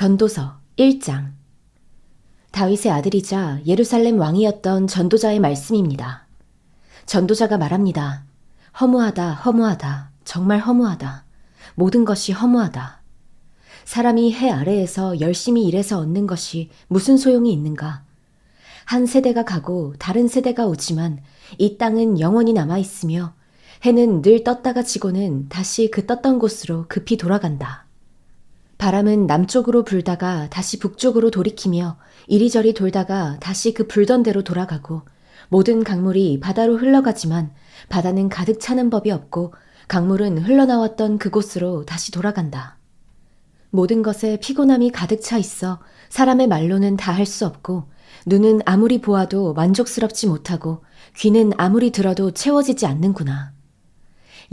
전도서 1장. 다윗의 아들이자 예루살렘 왕이었던 전도자의 말씀입니다. 전도자가 말합니다. 허무하다, 허무하다, 정말 허무하다. 모든 것이 허무하다. 사람이 해 아래에서 열심히 일해서 얻는 것이 무슨 소용이 있는가? 한 세대가 가고 다른 세대가 오지만 이 땅은 영원히 남아있으며 해는 늘 떴다가 지고는 다시 그 떴던 곳으로 급히 돌아간다. 바람은 남쪽으로 불다가 다시 북쪽으로 돌이키며 이리저리 돌다가 다시 그 불던 대로 돌아가고 모든 강물이 바다로 흘러가지만 바다는 가득 차는 법이 없고 강물은 흘러나왔던 그곳으로 다시 돌아간다. 모든 것에 피곤함이 가득 차 있어 사람의 말로는 다 할 수 없고 눈은 아무리 보아도 만족스럽지 못하고 귀는 아무리 들어도 채워지지 않는구나.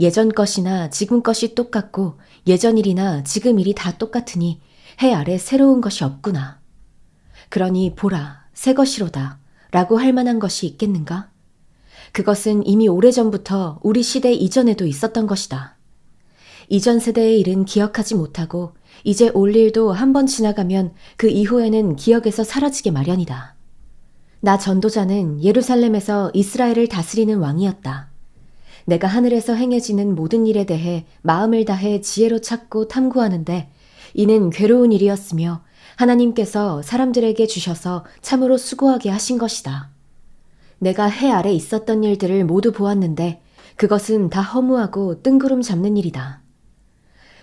예전 것이나 지금 것이 똑같고 예전 일이나 지금 일이 다 똑같으니 해 아래 새로운 것이 없구나. 그러니 보라, 새 것이로다 라고 할 만한 것이 있겠는가? 그것은 이미 오래전부터 우리 시대 이전에도 있었던 것이다. 이전 세대의 일은 기억하지 못하고 이제 올 일도 한 번 지나가면 그 이후에는 기억에서 사라지게 마련이다. 나 전도자는 예루살렘에서 이스라엘을 다스리는 왕이었다. 내가 하늘에서 행해지는 모든 일에 대해 마음을 다해 지혜로 찾고 탐구하는데 이는 괴로운 일이었으며 하나님께서 사람들에게 주셔서 참으로 수고하게 하신 것이다. 내가 해 아래 있었던 일들을 모두 보았는데 그것은 다 허무하고 뜬구름 잡는 일이다.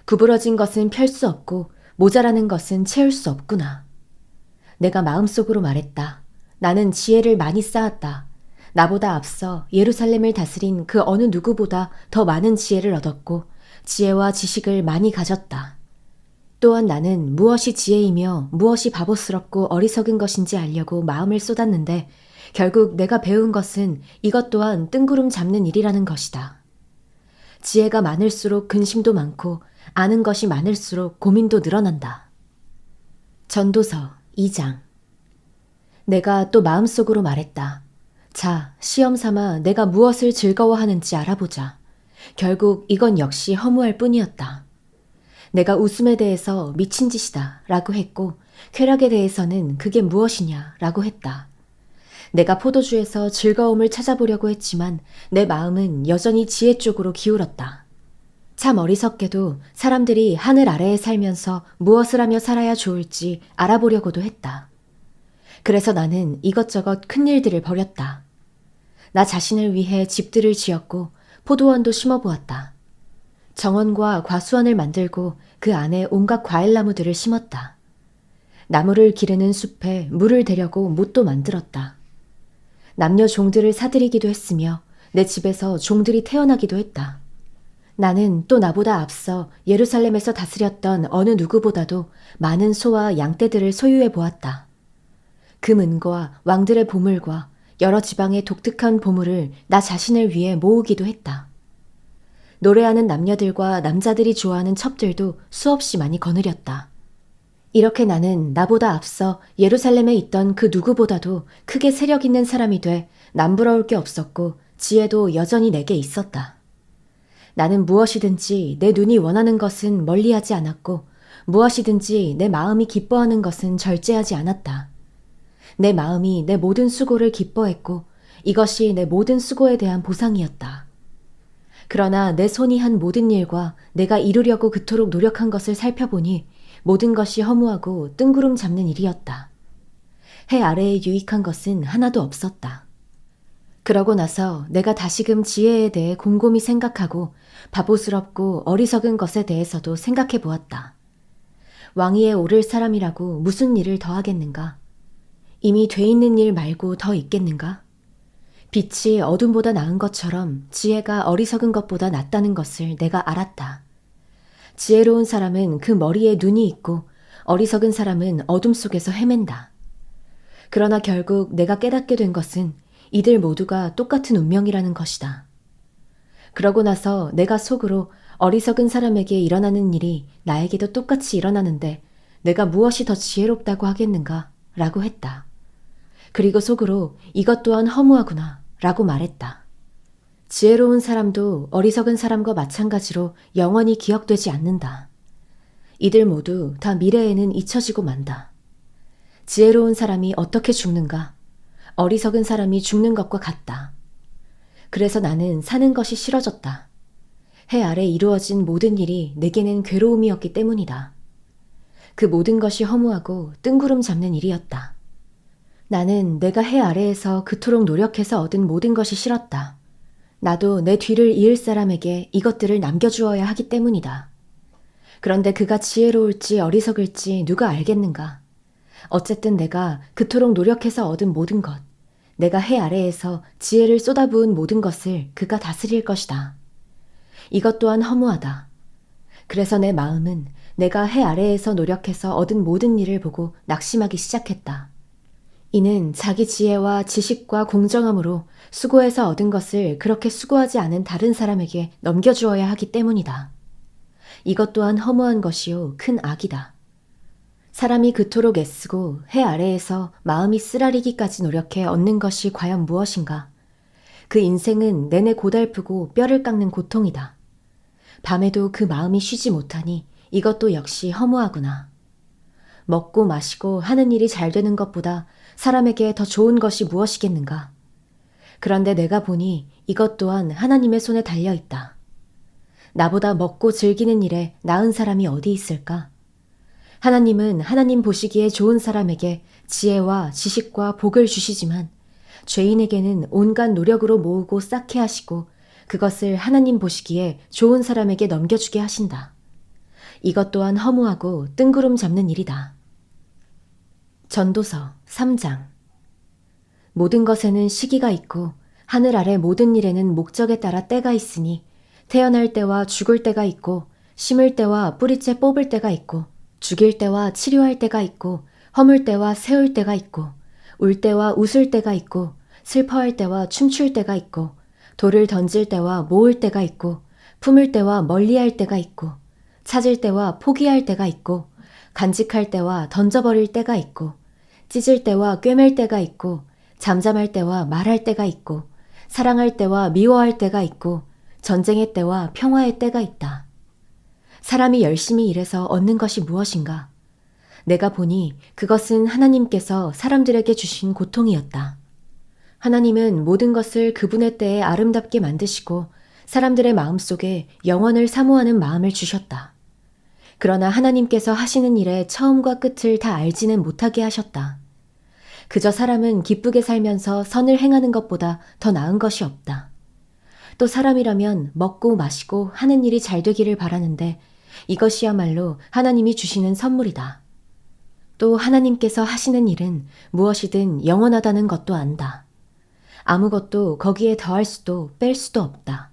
구부러진 것은 펼 수 없고 모자라는 것은 채울 수 없구나. 내가 마음속으로 말했다. 나는 지혜를 많이 쌓았다. 나보다 앞서 예루살렘을 다스린 그 어느 누구보다 더 많은 지혜를 얻었고 지혜와 지식을 많이 가졌다. 또한 나는 무엇이 지혜이며 무엇이 바보스럽고 어리석은 것인지 알려고 마음을 쏟았는데 결국 내가 배운 것은 이것 또한 뜬구름 잡는 일이라는 것이다. 지혜가 많을수록 근심도 많고 아는 것이 많을수록 고민도 늘어난다. 전도서 2장. 내가 또 마음속으로 말했다. 자, 시험 삼아 내가 무엇을 즐거워하는지 알아보자. 결국 이건 역시 허무할 뿐이었다. 내가 웃음에 대해서 미친 짓이다 라고 했고 쾌락에 대해서는 그게 무엇이냐 라고 했다. 내가 포도주에서 즐거움을 찾아보려고 했지만 내 마음은 여전히 지혜 쪽으로 기울었다. 참 어리석게도 사람들이 하늘 아래에 살면서 무엇을 하며 살아야 좋을지 알아보려고도 했다. 그래서 나는 이것저것 큰 일들을 벌였다. 나 자신을 위해 집들을 지었고 포도원도 심어보았다. 정원과 과수원을 만들고 그 안에 온갖 과일나무들을 심었다. 나무를 기르는 숲에 물을 대려고 못도 만들었다. 남녀 종들을 사들이기도 했으며 내 집에서 종들이 태어나기도 했다. 나는 또 나보다 앞서 예루살렘에서 다스렸던 어느 누구보다도 많은 소와 양떼들을 소유해 보았다. 금은과 왕들의 보물과 여러 지방의 독특한 보물을 나 자신을 위해 모으기도 했다. 노래하는 남녀들과 남자들이 좋아하는 첩들도 수없이 많이 거느렸다. 이렇게 나는 나보다 앞서 예루살렘에 있던 그 누구보다도 크게 세력 있는 사람이 돼 남부러울 게 없었고 지혜도 여전히 내게 있었다. 나는 무엇이든지 내 눈이 원하는 것은 멀리하지 않았고 무엇이든지 내 마음이 기뻐하는 것은 절제하지 않았다. 내 마음이 내 모든 수고를 기뻐했고 이것이 내 모든 수고에 대한 보상이었다. 그러나 내 손이 한 모든 일과 내가 이루려고 그토록 노력한 것을 살펴보니 모든 것이 허무하고 뜬구름 잡는 일이었다. 해 아래에 유익한 것은 하나도 없었다. 그러고 나서 내가 다시금 지혜에 대해 곰곰이 생각하고 바보스럽고 어리석은 것에 대해서도 생각해 보았다. 왕위에 오를 사람이라고 무슨 일을 더 하겠는가? 이미 돼 있는 일 말고 더 있겠는가? 빛이 어둠보다 나은 것처럼 지혜가 어리석은 것보다 낫다는 것을 내가 알았다. 지혜로운 사람은 그 머리에 눈이 있고 어리석은 사람은 어둠 속에서 헤맨다. 그러나 결국 내가 깨닫게 된 것은 이들 모두가 똑같은 운명이라는 것이다. 그러고 나서 내가 속으로 어리석은 사람에게 일어나는 일이 나에게도 똑같이 일어나는데 내가 무엇이 더 지혜롭다고 하겠는가? 라고 했다. 그리고 속으로 이것 또한 허무하구나 라고 말했다. 지혜로운 사람도 어리석은 사람과 마찬가지로 영원히 기억되지 않는다. 이들 모두 다 미래에는 잊혀지고 만다. 지혜로운 사람이 어떻게 죽는가? 어리석은 사람이 죽는 것과 같다. 그래서 나는 사는 것이 싫어졌다. 해 아래 이루어진 모든 일이 내게는 괴로움이었기 때문이다. 그 모든 것이 허무하고 뜬구름 잡는 일이었다. 나는 내가 해 아래에서 그토록 노력해서 얻은 모든 것이 싫었다. 나도 내 뒤를 이을 사람에게 이것들을 남겨주어야 하기 때문이다. 그런데 그가 지혜로울지 어리석을지 누가 알겠는가? 어쨌든 내가 그토록 노력해서 얻은 모든 것, 내가 해 아래에서 지혜를 쏟아부은 모든 것을 그가 다스릴 것이다. 이것 또한 허무하다. 그래서 내 마음은 내가 해 아래에서 노력해서 얻은 모든 일을 보고 낙심하기 시작했다. 이는 자기 지혜와 지식과 공정함으로 수고해서 얻은 것을 그렇게 수고하지 않은 다른 사람에게 넘겨주어야 하기 때문이다. 이것 또한 허무한 것이요 큰 악이다. 사람이 그토록 애쓰고 해 아래에서 마음이 쓰라리기까지 노력해 얻는 것이 과연 무엇인가? 그 인생은 내내 고달프고 뼈를 깎는 고통이다. 밤에도 그 마음이 쉬지 못하니 이것도 역시 허무하구나. 먹고 마시고 하는 일이 잘 되는 것보다 사람에게 더 좋은 것이 무엇이겠는가? 그런데 내가 보니 이것 또한 하나님의 손에 달려 있다. 나보다 먹고 즐기는 일에 나은 사람이 어디 있을까? 하나님은 하나님 보시기에 좋은 사람에게 지혜와 지식과 복을 주시지만 죄인에게는 온갖 노력으로 모으고 쌓게 하시고 그것을 하나님 보시기에 좋은 사람에게 넘겨주게 하신다. 이것 또한 허무하고 뜬구름 잡는 일이다. 전도서 3장. 모든 것에는 시기가 있고 하늘 아래 모든 일에는 목적에 따라 때가 있으니 태어날 때와 죽을 때가 있고 심을 때와 뿌리째 뽑을 때가 있고 죽일 때와 치료할 때가 있고 허물 때와 세울 때가 있고 울 때와 웃을 때가 있고 슬퍼할 때와 춤출 때가 있고 돌을 던질 때와 모을 때가 있고 품을 때와 멀리할 때가 있고 찾을 때와 포기할 때가 있고 간직할 때와 던져버릴 때가 있고 찢을 때와 꿰맬 때가 있고 잠잠할 때와 말할 때가 있고 사랑할 때와 미워할 때가 있고 전쟁의 때와 평화의 때가 있다. 사람이 열심히 일해서 얻는 것이 무엇인가? 내가 보니 그것은 하나님께서 사람들에게 주신 고통이었다. 하나님은 모든 것을 그분의 때에 아름답게 만드시고 사람들의 마음속에 영원을 사모하는 마음을 주셨다. 그러나 하나님께서 하시는 일의 처음과 끝을 다 알지는 못하게 하셨다. 그저 사람은 기쁘게 살면서 선을 행하는 것보다 더 나은 것이 없다. 또 사람이라면 먹고 마시고 하는 일이 잘 되기를 바라는데 이것이야말로 하나님이 주시는 선물이다. 또 하나님께서 하시는 일은 무엇이든 영원하다는 것도 안다. 아무것도 거기에 더할 수도 뺄 수도 없다.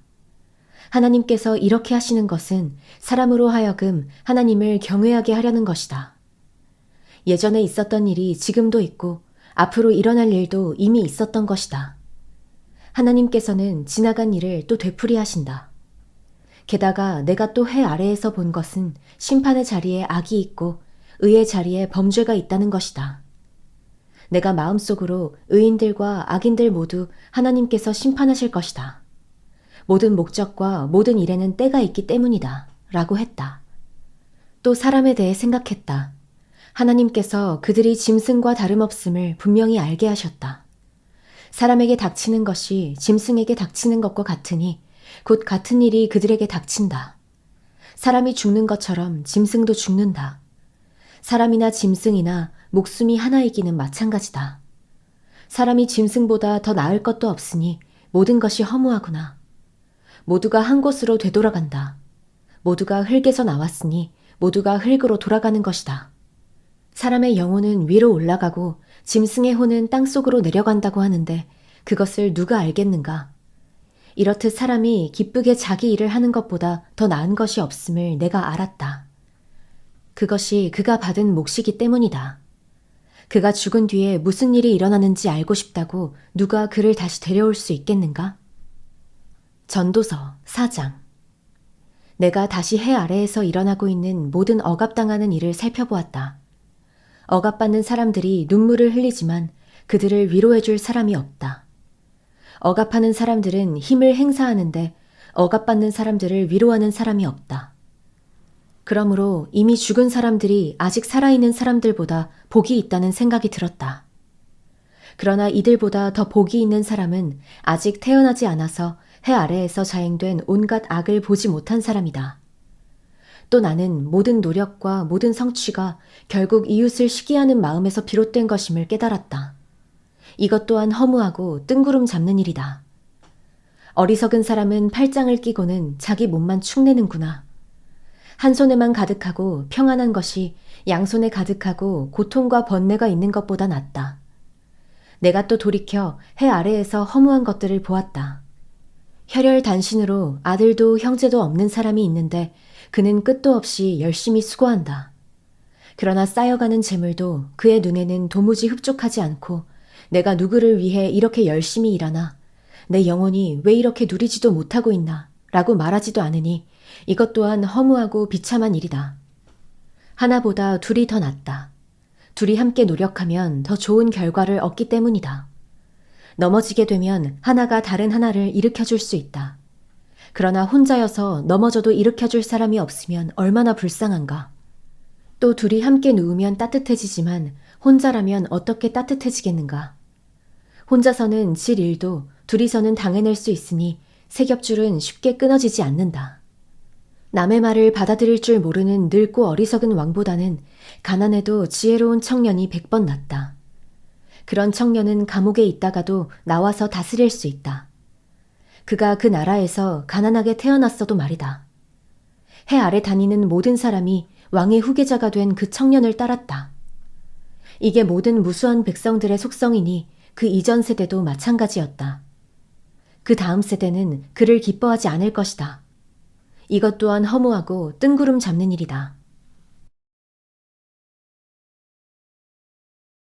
하나님께서 이렇게 하시는 것은 사람으로 하여금 하나님을 경외하게 하려는 것이다. 예전에 있었던 일이 지금도 있고 앞으로 일어날 일도 이미 있었던 것이다. 하나님께서는 지나간 일을 또 되풀이하신다. 게다가 내가 또 해 아래에서 본 것은 심판의 자리에 악이 있고 의의 자리에 범죄가 있다는 것이다. 내가 마음속으로 의인들과 악인들 모두 하나님께서 심판하실 것이다. 모든 목적과 모든 일에는 때가 있기 때문이다. 라고 했다. 또 사람에 대해 생각했다. 하나님께서 그들이 짐승과 다름없음을 분명히 알게 하셨다. 사람에게 닥치는 것이 짐승에게 닥치는 것과 같으니 곧 같은 일이 그들에게 닥친다. 사람이 죽는 것처럼 짐승도 죽는다. 사람이나 짐승이나 목숨이 하나이기는 마찬가지다. 사람이 짐승보다 더 나을 것도 없으니 모든 것이 허무하구나. 모두가 한 곳으로 되돌아간다. 모두가 흙에서 나왔으니 모두가 흙으로 돌아가는 것이다. 사람의 영혼은 위로 올라가고 짐승의 혼은 땅속으로 내려간다고 하는데 그것을 누가 알겠는가? 이렇듯 사람이 기쁘게 자기 일을 하는 것보다 더 나은 것이 없음을 내가 알았다. 그것이 그가 받은 몫이기 때문이다. 그가 죽은 뒤에 무슨 일이 일어나는지 알고 싶다고 누가 그를 다시 데려올 수 있겠는가? 전도서 4장. 내가 다시 해 아래에서 일어나고 있는 모든 억압당하는 일을 살펴보았다. 억압받는 사람들이 눈물을 흘리지만 그들을 위로해줄 사람이 없다. 억압하는 사람들은 힘을 행사하는데 억압받는 사람들을 위로하는 사람이 없다. 그러므로 이미 죽은 사람들이 아직 살아있는 사람들보다 복이 있다는 생각이 들었다. 그러나 이들보다 더 복이 있는 사람은 아직 태어나지 않아서 해 아래에서 자행된 온갖 악을 보지 못한 사람이다. 또 나는 모든 노력과 모든 성취가 결국 이웃을 시기하는 마음에서 비롯된 것임을 깨달았다. 이것 또한 허무하고 뜬구름 잡는 일이다. 어리석은 사람은 팔짱을 끼고는 자기 몸만 축내는구나. 한 손에만 가득하고 평안한 것이 양손에 가득하고 고통과 번뇌가 있는 것보다 낫다. 내가 또 돌이켜 해 아래에서 허무한 것들을 보았다. 혈혈단신으로 아들도 형제도 없는 사람이 있는데 그는 끝도 없이 열심히 수고한다. 그러나 쌓여가는 재물도 그의 눈에는 도무지 흡족하지 않고 내가 누구를 위해 이렇게 열심히 일하나, 내 영혼이 왜 이렇게 누리지도 못하고 있나 라고 말하지도 않으니 이것 또한 허무하고 비참한 일이다. 하나보다 둘이 더 낫다. 둘이 함께 노력하면 더 좋은 결과를 얻기 때문이다. 넘어지게 되면 하나가 다른 하나를 일으켜줄 수 있다. 그러나 혼자여서 넘어져도 일으켜줄 사람이 없으면 얼마나 불쌍한가. 또 둘이 함께 누우면 따뜻해지지만 혼자라면 어떻게 따뜻해지겠는가. 혼자서는 질 일도 둘이서는 당해낼 수 있으니 세겹줄은 쉽게 끊어지지 않는다. 남의 말을 받아들일 줄 모르는 늙고 어리석은 왕보다는 가난해도 지혜로운 청년이 100번 낫다. 그런 청년은 감옥에 있다가도 나와서 다스릴 수 있다. 그가 그 나라에서 가난하게 태어났어도 말이다. 해 아래 다니는 모든 사람이 왕의 후계자가 된 그 청년을 따랐다. 이게 모든 무수한 백성들의 속성이니 그 이전 세대도 마찬가지였다. 그 다음 세대는 그를 기뻐하지 않을 것이다. 이것 또한 허무하고 뜬구름 잡는 일이다.